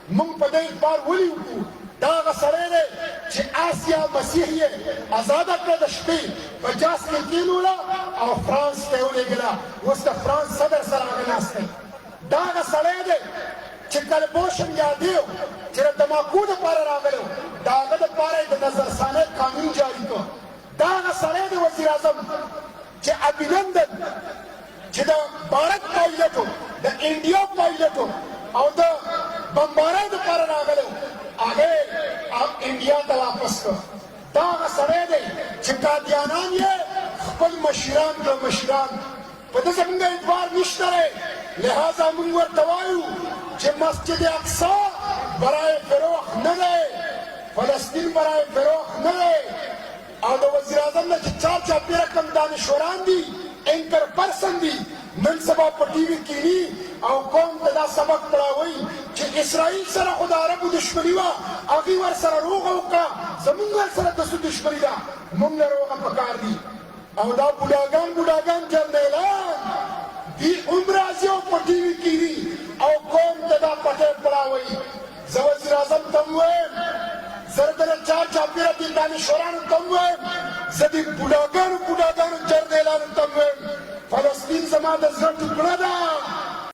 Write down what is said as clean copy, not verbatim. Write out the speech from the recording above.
مونږ په دې اعتبار ولې وکړو دا هغه سړی دی چې آسیا مسیح یې ازاده کړه د شپې په جاس کې کېنوله او فرانس ته یې ولېږله اوس د فرانس صدر سره هغه ناست دی دا هغه سړی دی چې کلبوشن یادیو چې د تماکو دپاره راغلی و د هغه دپاره یې د نظرثانۍ قانون جاري کړ دا هغه سړی دی وزیر اعظم چې ابینندن چې د بھارت پایلټ و د انډیا پایلټ و او د بمبارۍ دپاره راغلی و هغه انډیا ته واپس کړ دا هغه سړی دی چې قادیانان یې خپل مشران کړه مشران په ده زموږ اعتبار نشته دی لہذا موږ ورته وایو چې مسجد اقصی برای فروغ نه دی فلسطین برای فروغ نه دی او د وزیر اعظم نه چې چار چاپېره کم دانشوران دي اینکر پرسن دي نن سبا په ټي وي کښېني او قوم ته دا سبق پړاوئ چې اسرائیل سره خو د عربو دشمني وه هغوی ورسره روغه وکړه زموږ ورسره د څه دشمني ده موږ له روغه پکار دي او دا بوډاګان جرنیلان دی هم راځي او په ټي وي کښېني او قوم ته دا پټی پړاوئ زه وزیر اعظم ته هم وایم زه د چار چاپېره دې دانشورانو ته هم وایم زه دې بوډاګانو جرنیلانو ته هم وایم فلسطین زما د زړه ټوکړه ده